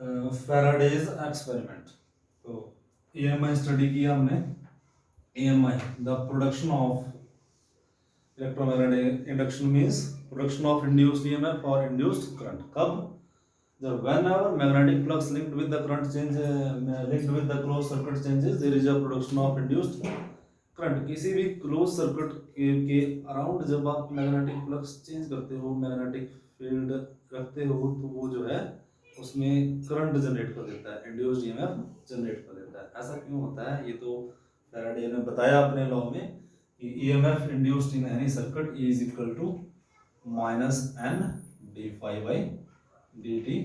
Faraday's experiment. तो EMI study किया हमने। EMI the production of electromagnetic induction means production of induced EMF और induced current. कब? जब whenever magnetic flux linked with the current change linked with the closed circuit changes there is a production of induced current. किसी भी close circuit के around जब आप magnetic flux change करते हो, मैग्नेटिक फील्ड रखते हो, तो वो जो है उसमें करंट जनरेट कर देता है, इंड्यूस्ड ईएमएफ जनरेट कर देता है। ऐसा क्यों होता है? ये तो फैराडे ने बताया अपने लॉ में कि EMF induced in any circuit is equal to minus n d phi by d t.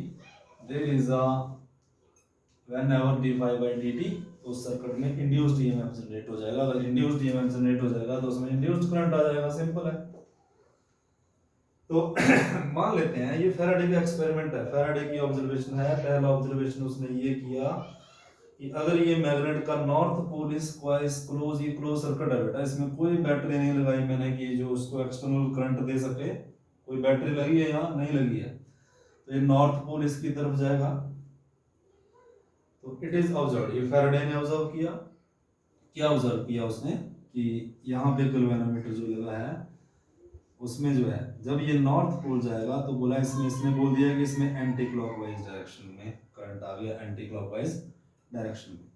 There is a whenever dy by dt तो उस सर्किट में इंड्यूस्ड ईएमएफ जनरेट हो जाएगा। अगर इंड्यूस्ड ईएमएफ जनरेट हो जाएगा तो उसमें इंड्यूस्ड करंट आ जाएगा, सिंपल है। तो मान लेते हैं ये फैराडे का एक्सपेरिमेंट है, फैराडे की ऑब्जर्वेशन है। पहला ऑब्जर्वेशन उसने ये किया कि अगर ये मैग्नेट का नॉर्थ पोल इज क्लोज, ये क्लोज सर्किट है बेटा, इसमें कोई बैटरी नहीं लगाई मैंने कि जो उसको एक्सटर्नल करंट दे सके। कोई बैटरी लगी है यहाँ? नहीं लगी है। तो ये नॉर्थ पोल इसकी तरफ जाएगा। तो इट इज ऑब्जर्व, ये फैराडे ने ऑब्जर्व किया। क्या ऑब्जर्व किया उसने कि यहाँ पे गैल्वेनोमीटर जो लगा है उसमें जो है जब ये नॉर्थ पोल जाएगा तो बोला इसमें, इसने बोल दिया कि इसमें एंटी क्लॉकवाइज डायरेक्शन में करंट आ गया, एंटी क्लॉकवाइज डायरेक्शन में।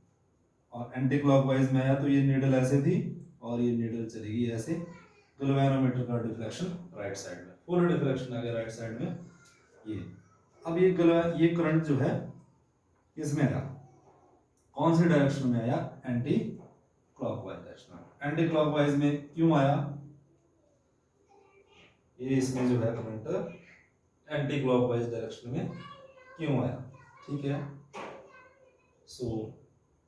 और एंटी क्लॉकवाइज में आया तो ये नीडल ऐसे थी और ये नीडल चली गई ऐसे। गैल्वेनोमीटर का डिफ्लेक्शन राइट साइड में, फुल डिफ्लेक्शन आ गया राइट साइड में ये। अब ये करंट जो है इसमें आया, कौन से डायरेक्शन में आया? एंटी क्लॉकवाइज डायरेक्शन में। एंटी क्लॉकवाइज में क्यों आया? ये इसमें जो है करंट एंटी क्लॉकवाइज डायरेक्शन में क्यों आया? ठीक है। So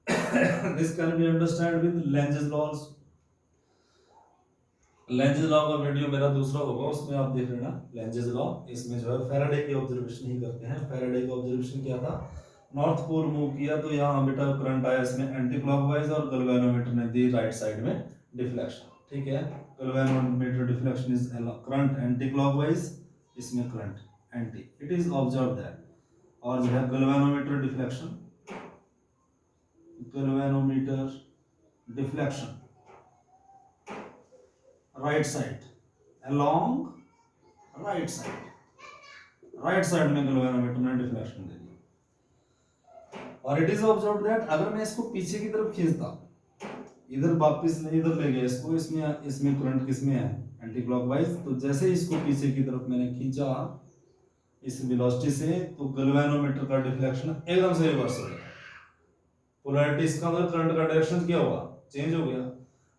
this can be understand with Lenz's laws. Lenz's law का वीडियो मेरा दूसरा होगा, उसमें आप देख लेना लेंजेस लॉ। इसमें जो है फैराडे की ऑब्जर्वेशन ही करते हैं। फैराडे का ऑब्जर्वेशन क्या था? नॉर्थ पोल मूव किया तो यहाँ बेटा करंट आया इसमें एंटी क्लॉकवाइज और गैल्वेनोमीटर ने दी राइट साइड में डिफ्लेक्शन। ठीक है, galvanometer deflection is current anti clockwise, इसमें current anti, it is observe that. और जो है galvanometer deflection, galvanometer deflection right side along right side में गैल्वेनोमीटर ने डिफ्लेक्शन दे दी। और इट इज ऑब्जर्व दैट अगर मैं इसको पीछे की तरफ खींचता, इधर वापस इधर ले गया इसको, इसमें करंट किसमें है? Anti clockwise. तो जैसे ही इसको पीछे की तरफ मैंने खींचा इस वेलोसिटी से, तो गैल्वेनोमीटर का डिफ्लेक्शन एकदम से रिवर्स हो गया। पोलैरिटी इसका मतलब करंट का डायरेक्शन क्या हुआ? चेंज हो गया।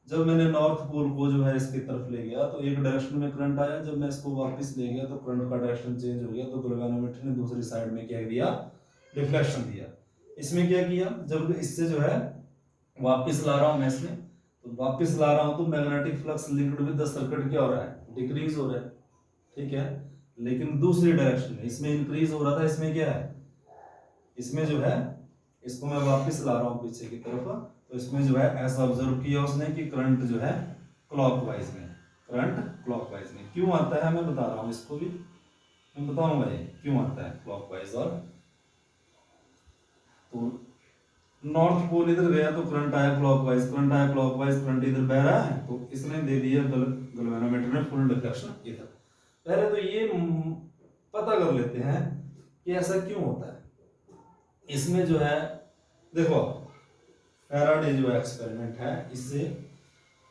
जब मैंने नॉर्थ पोल को जो है इसकी तरफ ले गया तो एक डायरेक्शन में करंट आया, जब मैं इसको वापस ले गया तो करंट का डायरेक्शन चेंज हो गया। तो गैल्वेनोमीटर ने दूसरी साइड में क्या दिया? डिफ्लेक्शन दिया। इसमें क्या किया? जब इससे जो है वापस ला रहा हूं मैं इसमें, तो वापस ला रहा हूं तो magnetic flux linked with the circuit क्या हो रहा है? डिक्रीज हो रहा है। ठीक है, लेकिन दूसरी डायरेक्शन में, इसमें इंक्रीज हो रहा था, इसमें क्या है? इसमें जो है इसको मैं वापस ला रहा हूं पीछे की तरफ, तो इसमें जो है ऐसा ऑब्जर्व किया उसने कि करंट जो है क्लॉकवाइज में, करंट क्लॉकवाइज में क्यों आता है मैं बता रहा हूं, इसको भी मैं बताऊंगा ये क्यों आता है क्लॉकवाइज। और तो नॉर्थ पोल इधर गया तो करंट आया क्लॉकवाइज, करंट आया क्लॉकवाइज, करंट इधर बह रहा है तो इसने दे दिया गैल्वेनोमीटर ने फुल डिफ्लेक्शन इधर। पहले तो ये पता कर लेते हैं कि ऐसा क्यों होता है। इसमें जो है देखो, फैराडे जो एक्सपेरिमेंट है, इससे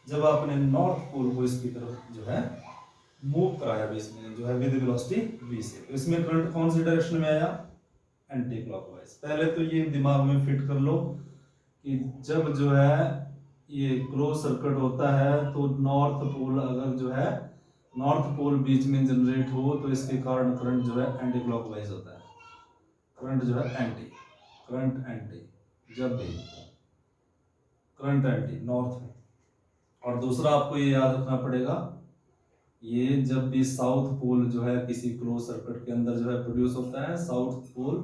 जब आपने नॉर्थ पोल को इसकी तरफ जो है मूव कराया बीच में जो है विद वेलोसिटी v से, तो इसमें करंट कौन सी डायरेक्शन में आया? Anti clockwise. पहले तो ये दिमाग में फिट कर लो कि जब जो है ये क्लोज सर्किट होता है तो नॉर्थ पोल अगर जो है नॉर्थ पोल बीच में जनरेट हो तो इसके कारण करंट जो है एंटी क्लॉकवाइज होता है। करंट जो है एंटी, करंट एंटी, जब भी करंट एंटी नॉर्थ में। और दूसरा आपको ये याद रखना पड़ेगा, ये जब भी साउथ पोल जो है किसी क्लोज सर्किट के अंदर जो है प्रोड्यूस होता है साउथ पोल,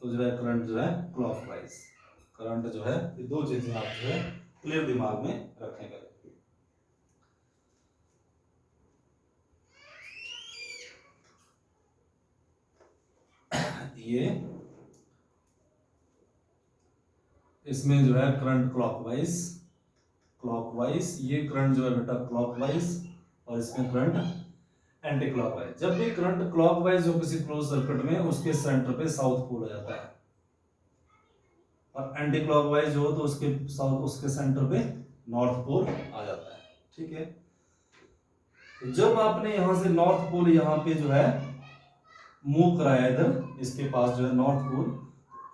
तो जो है करंट जो है क्लॉकवाइज, करंट जो है, ये दो चीजें आप जो है क्लियर दिमाग में रखेंगे। ये इसमें जो है करंट क्लॉकवाइज, क्लॉकवाइज, ये करंट जो है बेटा क्लॉकवाइज, और इसमें करंट एंटी क्लॉकवाइज। जब भी करंट क्लॉकवाइज हो किसी क्लोज सर्किट में, उसके सेंटर पे साउथ पोल आ जाता है, और एंटी क्लॉकवाइज हो तो उसके साउथ, उसके सेंटर पे नॉर्थ पोल आ जाता है। ठीक है, तो जब आपने यहां से नॉर्थ पोल यहाँ पे जो है मूव कराया इधर, इसके पास जो है नॉर्थ पोल,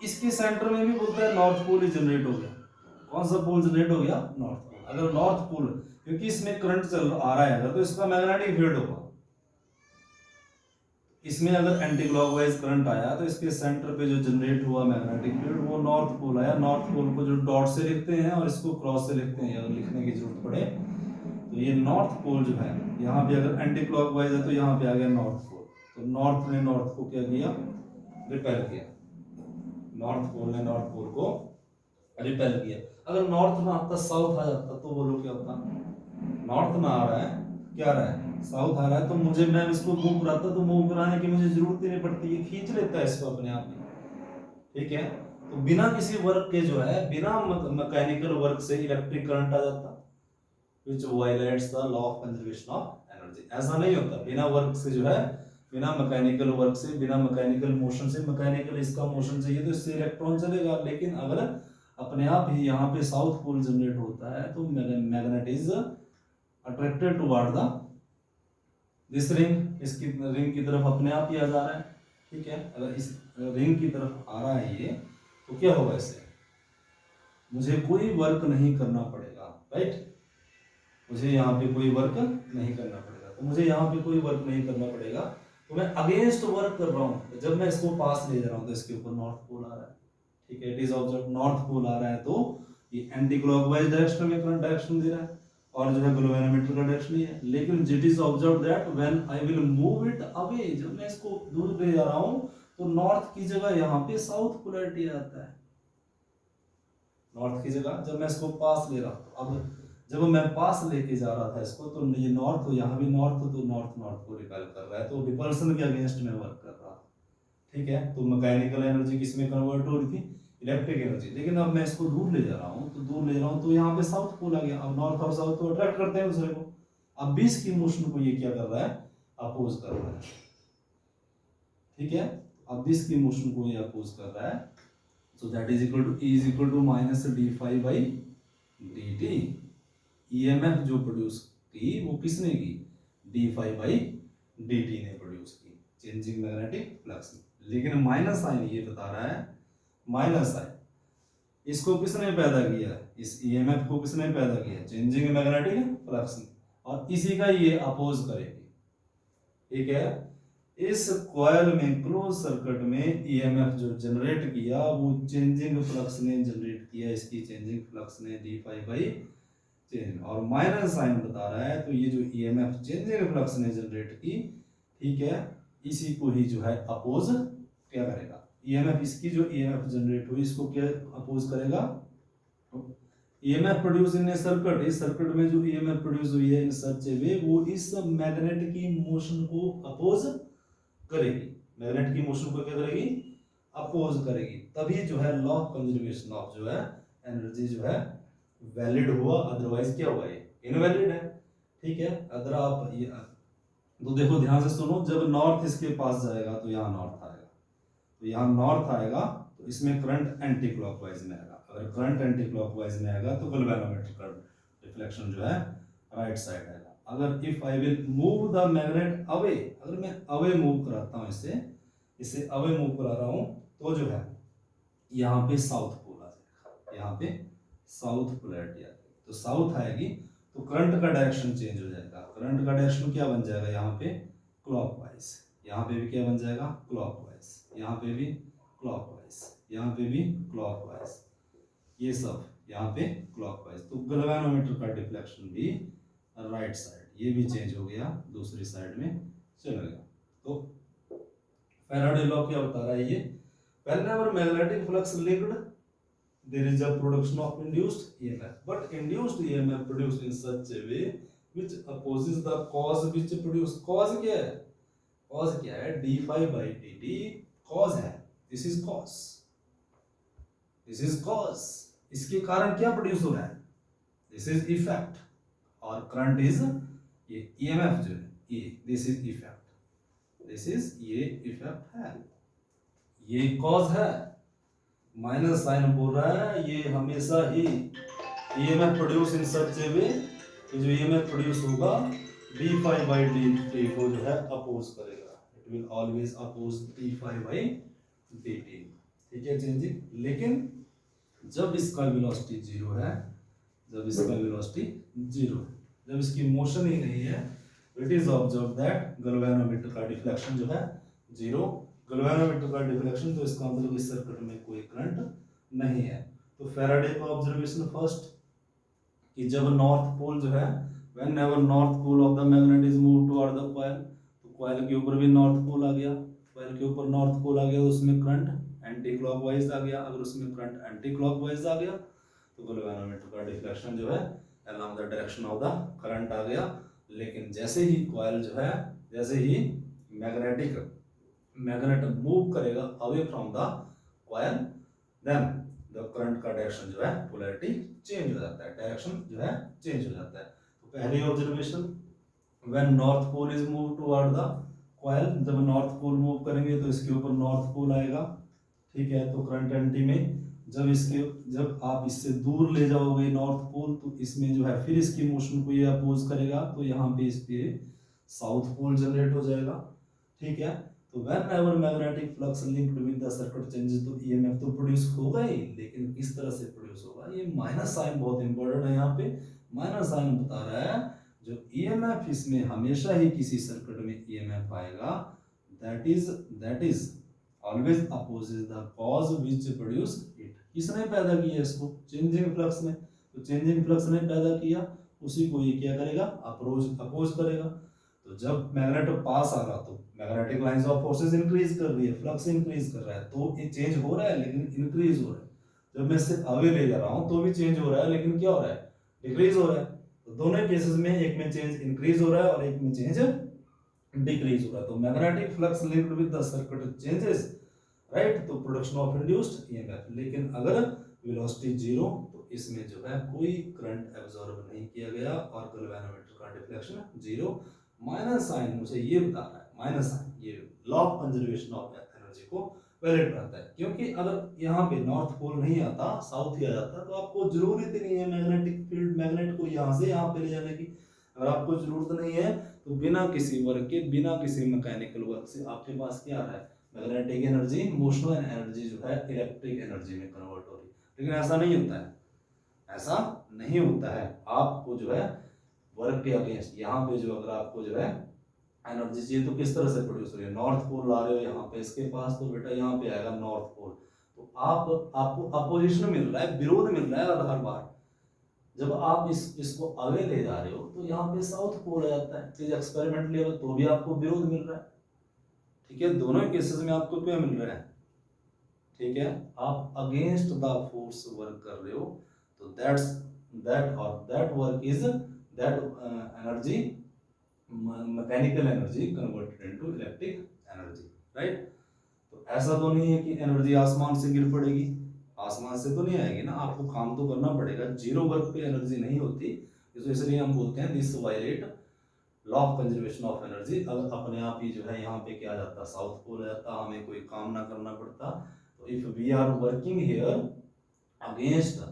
इसके सेंटर में भी बोलता है नॉर्थ पोल ही जनरेट हो गया। कौन सा पोल जनरेट हो गया? North pole. अगर नॉर्थ पोल, क्योंकि इसमें करंट चल आ रहा है अगर, तो इसका मैग्नेटिक फील्ड होगा। इसमें अगर एंटी क्लॉकवाइज करंट आया तो इसके सेंटर पे जो जनरेट हुआ मैग्नेटिक फील्ड वो नॉर्थ पोल आया। नॉर्थ पोल को जो डॉट से लिखते हैं और इसको क्रॉस से लिखते हैं, अगर लिखने की जरूरत पड़े तो ये नॉर्थ पोल जो है, यहाँ पे अगर एंटी क्लॉकवाइज है तो यहाँ पे आ गया नॉर्थ पोल। तो नॉर्थ ने नॉर्थ को क्या किया? रिपेल किया। नॉर्थ पोल ने नॉर्थ पोल को रिपेल किया। अगर नॉर्थ में आता, साउथ आ जाता, तो बोलो क्या होता? नॉर्थ में आ रहा है, क्या आ रहा है? साउथ आ रहा है, तो मुझे, मैं इसको मूव कराता तो मूव कराने की मुझे जरूरत ही नहीं पड़ती, ये खींच लेता है इसको अपने आप ही। ठीक है, तो बिना किसी वर्क के जो है, बिना मैकेनिकल वर्क से इलेक्ट्रिक करंट आ जाता, which violates the law of conservation of energy। ऐसा नहीं होता, बिना वर्क से जो है, बिना मैकेनिकल वर्क से, बिना मैकेनिकल मोशन से, मैकेनिकल इसका मोशन चाहिए तो इससे इलेक्ट्रॉन चलेगा, लेकिन अगर अपने आप ही यहाँ पे साउथ पोल जनरेट होता है तो magnet is attracted toward the this ring, इसकी रिंग की तरफ अपने आप ही आ जा रहा है। ठीक है, अगर इस रिंग की तरफ आ रहा है ये, तो क्या होगा? इससे मुझे कोई वर्क नहीं करना पड़ेगा, राइट? मुझे यहाँ पे कोई वर्क नहीं करना पड़ेगा, तो मुझे यहाँ पे कोई वर्क नहीं करना पड़ेगा, तो मैं अगेंस्ट वर्क कर रहा हूँ। जब मैं इसको पास ले जा रहा हूँ तो इसके ऊपर नॉर्थ पोल आ रहा है। ठीक है, it is observe, north pole आ रहा है तो ये एंटी क्लॉकवाइज डायरेक्शन में करंट डायरेक्शन दे रहा है, और जो है गैल्वेनोमीटर का डायरेक्शन ये है। लेकिन it is observe that when I will move it away, जब मैं इसको दूर ले जा रहा हूँ तो नॉर्थ की जगह यहाँ पे साउथ पोलैरिटी आता है। नॉर्थ की जगह जब मैं इसको पास ले रहा हूँ, अब जब मैं पास लेके जा रहा था इसको, तो ये नॉर्थ, यहाँ भी नॉर्थ, तो नॉर्थ नॉर्थ को रिपेल कर रहा है, तो रिपल्सन के अगेंस्ट में वर्क कर रहा है। ठीक है, तो मैकेनिकल एनर्जी किस में कन्वर्ट हो रही थी? Electric energy. लेकिन अब मैं इसको दूर ले जा रहा हूँ, तो दूर ले जा रहा हूँ तो यहाँ पे साउथ पोल आ गया। अब नॉर्थ और साउथ तो अट्रैक्ट करते हैं दूसरे को, अब भी इसकी मोशन को ये क्या कर रहा है? अपोज कर रहा है। ठीक है, अब भी इसकी मोशन को ये अपोज कर रहा है। So that is equal to, E is equal to minus d phi by d t. EMF जो प्रोड्यूस की वो किसने की? D phi by d t ने प्रोड्यूस की, चेंजिंग मैग्नेटिक फ्लक्स में। लेकिन माइनस साइन ये बता रहा है, माइनस साइन इसको किसने पैदा किया? इस ईएमएफ को किसने पैदा किया? चेंजिंग मैग्नेटिक फ्लक्स ने, और इसी का ये अपोज करेगी। ठीक है, इस कॉइल में, क्लोज सर्किट में ईएमएफ जो जनरेट किया वो चेंजिंग फ्लक्स ने जनरेट किया, इसकी चेंजिंग फ्लक्स ने डी फाई बाई चेंज, और माइनस साइन बता रहा है, तो ये जो ईएमएफ चेंजिंग फ्लक्स ने जनरेट की, ठीक है, इसी को ही जो है अपोज क्या करेगा? ईएमएफ, इसकी जो ईएमएफ जनरेट हुई इसको क्या अपोज करेगा? EMF produce in A circuit, इस सर्किट में जो ईएमएफ प्रोड्यूस हुई है इन सच ए वे, वो इस मैग्नेट की मोशन को अपोज करेगी। मैग्नेट की मोशन को क्या करेगी? अपोज करेगी। तभी जो है लॉ ऑफ कंजर्वेशन ऑफ जो है एनर्जी जो है वैलिड हुआ, अदरवाइज क्या हुआ? ये इनवैलिड है। ठीक है, अगर आप ये, तो देखो ध्यान से सुनो, जब नॉर्थ इसके पास जाएगा तो यहाँ नॉर्थ आएगा, तो यहाँ नॉर्थ आएगा तो इसमें करंट एंटी क्लॉकवाइज में आएगा। अगर करंट एंटी क्लॉकवाइज में आएगा तो गैल्वेनोमीटर का रिफ्लेक्शन जो है राइट साइड आएगा। अगर if I will move the magnet away, अगर मैं अवे मूव कराता हूँ इसे अवे मूव करा रहा हूँ, तो जो है यहाँ पे साउथ पोल आ जाएगा, यहाँ पे साउथ पोलैरिटी आ जाएगी। तो साउथ आएगी तो करंट का डायरेक्शन चेंज हो जाएगा। करंट का डायरेक्शन क्या बन जाएगा? यहाँ पे क्लॉकवाइज, यहाँ पे भी क्या बन जाएगा? क्लॉकवाइज, यहाँ पे भी क्लॉकवाइज, यहाँ पे भी क्लॉकवाइज, ये सब यहाँ पे क्लॉकवाइज। तो गैल्वेनोमीटर का डिफ्लेक्शन भी राइट साइड, ये भी चेंज हो गया, दूसरी साइड में चला गया। तो फैराडे लॉ क्या बता रहा है ये? whenever magnetic flux linked, there is a production of induced EMF, but induced EMF produced in such a way which opposes the cause which produce। cause क्या है? cause क्या है? d phi by dt cause है, this is cause, this is cause। इसके कारण क्या produce हो रहा है, दिस इज इफेक्ट, और करंट इज ये ईएमएफ जो है ये, this is effect, this is ये इफेक्ट है, ये कॉज है। माइनस साइन बोल रहा है ये हमेशा ही EMF produce in such a way, जो ईएमएफ प्रोड्यूस होगा d phi by d t को जो है अपोज करेगा, it will always oppose d phi by d t, ठीक है चेंजिंग। लेकिन जब इसका वेलोसिटी जीरो है, जब इसका वेलोसिटी जीरो है, जब इसकी मोशन ही नहीं है, it is observe that galvanometer का डिफ्लेक्शन जो है जीरो, गैल्वेनोमीटर का डिफ्लेक्शन, तो इसका मतलब इस सर्किट में कोई करंट नहीं है। तो फैराडे का ऑब्जर्वेशन फर्स्ट कि जब नॉर्थ पोल जो है, whenever north pole of the magnet is move toward the coil, तो कॉइल के ऊपर भी नॉर्थ पोल आ गया, कॉइल के ऊपर नॉर्थ पोल आ गया, उसमें करंट एंटी क्लॉकवाइज आ गया, अगर उसमें करंट एंटी क्लॉकवाइज आ गया तो गैल्वेनोमीटर का डिफ्लेक्शन जो है along the direction of the current आ गया। लेकिन जैसे ही कॉइल जो है, जैसे ही मैग्नेट मूव करेगा away from the coil, then the current का डायरेक्शन जो है पोलैरिटी चेंज हो जाता है, डायरेक्शन जो है चेंज हो जाता है। तो पहली observation, when north pole is move toward the coil, जब नॉर्थ पोल मूव करेंगे तो इसके ऊपर नॉर्थ पोल आएगा, ठीक है। तो करंट एंटी में जब आप इससे दूर ले जाओगे नॉर्थ पोल, तो इसमें जो है फिर इसकी मोशन को ये अपोज करेगा, तो यहाँ पे इस पे साउथ पोल जनरेट हो जाएगा, ठीक है। तो when ever magnetic flux linked with the circuit changes, तो ईएमएफ तो प्रोड्यूस होगा ही, लेकिन किस तरह से प्रोड्यूस होगा, ये माइनस साइन बहुत इंपॉर्टेंट है। यहाँ पे माइनस साइन बता रहा है जो ईएमएफ इसमें हमेशा ही किसी सर्किट में ईएमएफ आएगा, that is always opposes the cause which produce it. किसने पैदा किया इसको, चेंजिंग फ्लक्स ने, तो चेंजिंग फ्लक्स ने पैदा किया, उसी को ये क्या करेगा, अपोज करेगा। तो जब मैग्नेट पास आ रहा तो magnetic lines of forces increase कर रही है, फ्लक्स इंक्रीज कर रहा है, तो ये चेंज हो रहा है लेकिन इंक्रीज हो रहा है। जब मैं इससे अवे ले जा रहा हूं तो भी चेंज हो रहा है, लेकिन क्या हो रहा है, डिक्रीज हो रहा है। तो दोनों केसेस में एक में चेंज इंक्रीज हो रहा है और एक में चेंज डिक्रीज हो रहा है। तो magnetic flux linked with the circuit changes, right, तो प्रोडक्शन ऑफ इंड्यूस्ड ईएमएफ। लेकिन अगर वेलोसिटी जीरो, तो इसमें जो है कोई करंट एब्जॉर्ब नहीं किया गया और गैल्वेनोमीटर का डिफ्लेक्शन जीरो। माइनस साइन मुझे ये बता रहा है, माइनस साइन ये law of conservation of energy को वैलिड करता है, क्योंकि अगर यहाँ पे नॉर्थ पोल नहीं आता, साउथ ही आ जाता, तो आपको जरूरत ही नहीं है मैग्नेटिक फील्ड, मैग्नेट को यहाँ से यहाँ पे ले जाने की। अगर आपको जरूरत नहीं है तो बिना किसी वर्क के, बिना किसी मैकेनिकल वर्क से आपके पास क्या आ रहा है, मैग्नेटिक एनर्जी, मोशनल एनर्जी जो है इलेक्ट्रिक एनर्जी में कन्वर्ट हो रही है। लेकिन ऐसा नहीं होता है, ऐसा नहीं होता है। आपको जो है वर्क के अगेंस्ट यहाँ पे जो अगर आपको जो है एनर्जी चाहिए तो किस तरह से प्रोड्यूस हो रही है, नॉर्थ पोल ला रहे हो यहाँ पे इसके पास, तो बेटा यहाँ पे आएगा नॉर्थ पोल, तो आपको अपोजिशन मिल रहा है, विरोध मिल रहा है हर बार। जब आप इसको अवे ले जा रहे हो तो यहाँ पे साउथ पोल आ जाता है, चीज एक्सपेरिमेंट लेवल तो भी आपको विरोध मिल रहा है, ठीक है। दोनों केसेस में आपको क्या मिल रहा है, ठीक है, आप अगेंस्ट द फोर्स वर्क कर रहे हो, तो that work is that energy, mechanical energy converted into electric energy, right. तो ऐसा तो नहीं है कि एनर्जी आसमान से गिर पड़ेगी, आसमान से तो नहीं आएगी ना, आपको काम तो करना पड़ेगा। जीरो वर्क पे एनर्जी नहीं होती, इसलिए हम बोलते हैं this violate law of conservation of energy. अगर अपने आप ही जो है यहाँ पे क्या जाता, साउथ पोल आ जाता, हमें कोई काम ना करना पड़ता। तो if we are working here against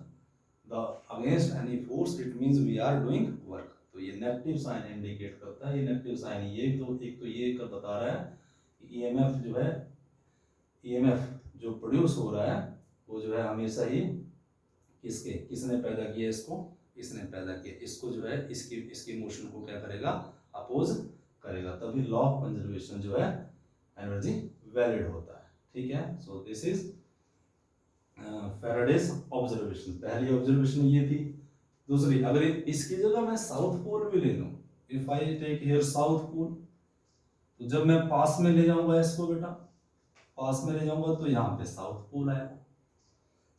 any force, it means we are doing work. तो ये नेगेटिव साइन इंडिकेट करता है, ये नेगेटिव साइन ये तो एक तो ये कर बता रहा है कि ईएमएफ जो है, ईएमएफ जो प्रोड्यूस हो रहा है वो जो है हमेशा ही किसने पैदा किया, इसने पैदा किया, इसको जो है इसकी मोशन को क्या करेगा, अपोज करेगा, तभी लॉ ऑफ कंजर्वेशन जो है एनर्जी वैलिड होता है, ठीक है। So this is Faraday's observation. पहली ऑब्जर्वेशन ये थी। दूसरी, अगर इसकी जगह मैं साउथ पोल भी ले लूं, if I take here south pole, तो जब मैं पास में ले जाऊंगा इसको बेटा, पास में ले जाऊंगा तो यहाँ पे साउथ पोल आएगा,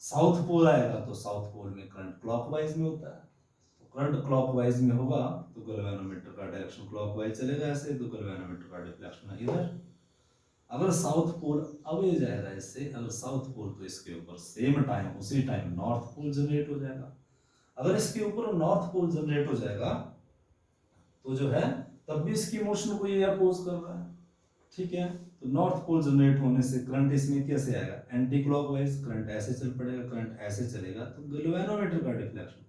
साउथ पोल आएगा तो साउथ पोल में करंट क्लॉकवाइज में होता है, तो करंट क्लॉकवाइज में होगा तो गैल्वेनोमीटर का डायरेक्शन क्लॉकवाइज चलेगा ऐसे, तो गैल्वेनोमीटर का डिफ्लेक्शन इधर, अगर साउथ पोल अवे जाएगा इससे, अगर साउथ पोल तो इसके ऊपर सेम टाइम उसी टाइम नॉर्थ पोल जनरेट हो जाएगा। अगर इसके ऊपर नॉर्थ पोल जनरेट हो जाएगा तो जो है तब भी इसकी मोशन को ये अपोज कर रहा है, ठीक है। तो नॉर्थ पोल जनरेट होने से करंट इसमें कैसे आएगा, एंटी क्लॉकवाइज, करंट ऐसे चल पड़ेगा, करंट ऐसे चलेगा, तो गैल्वेनोमीटर का डिफ्लेक्शन।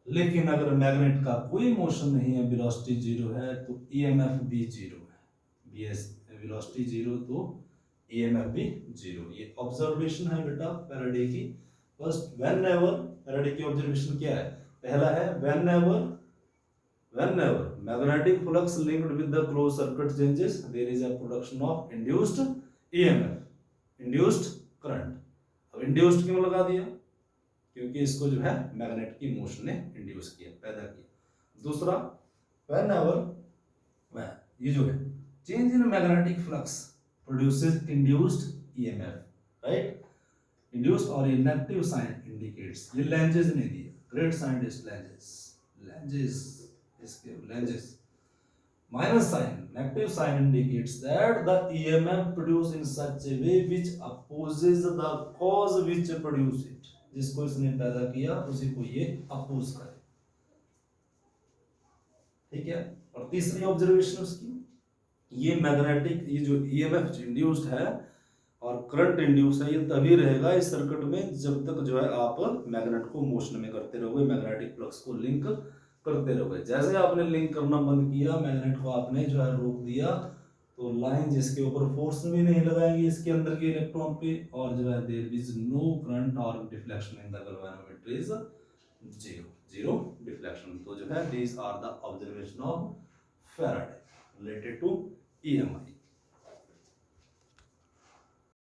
लेकिन अगर मैग्नेट का कोई मोशन नहीं है, वेलोसिटी जीरो है, तो ईएमएफ भी जीरो है। बीएस वेलोसिटी जीरो तो ईएमएफ भी जीरो। ये ऑब्जर्वेशन है बेटा फैराडे की। फर्स्ट व्हेन एवर, फैराडे की ऑब्जर्वेशन क्या है, पहला है when ever magnetic flux linked with the closed circuit changes, there is a production of induced EMF, induced current। अब induced क्यों लगा दिया, क्योंकि इसको जो है मैग्नेट की मोशन ने इंड्यूस किया, पैदा किया। दूसरा whenever ये जो है change in magnetic flux produces induced EMF, right. Induced और इनएक्टिव साइन इंडिकेट्स, ये लैंजेस ने दिया, ग्रेट साइंटिस्ट लैंजेस इसके लैंजेस। minus sign, negative sign indicates that the EMF produced in such a way which opposes the cause which produced it। जिसको इसने पैदा किया उसी को ये अपोज करे, ठीक है। और तीसरी ऑब्जर्वेशन उसकी, ये मैग्नेटिक, ये जो EMF इंड्यूस्ड है और करंट इंड्यूस है, ये तभी रहेगा इस सर्किट में जब तक जो है आप मैग्नेट को मोशन में करते रहोगे, मैग्नेटिक फ्लक्स को लिंक करते रहोगे। जैसे आपने लिंक करना बंद किया, मैग्नेट को आपने जो है रोक दिया, तो लाइन जिसके ऊपर फोर्स भी नहीं लगाएंगे इसके अंदर के इलेक्ट्रॉन पे, और जो है देयर इज नो करंट और deflection in the galvanometer is zero deflection. तो जो है these are the observation of Faraday related to EMI।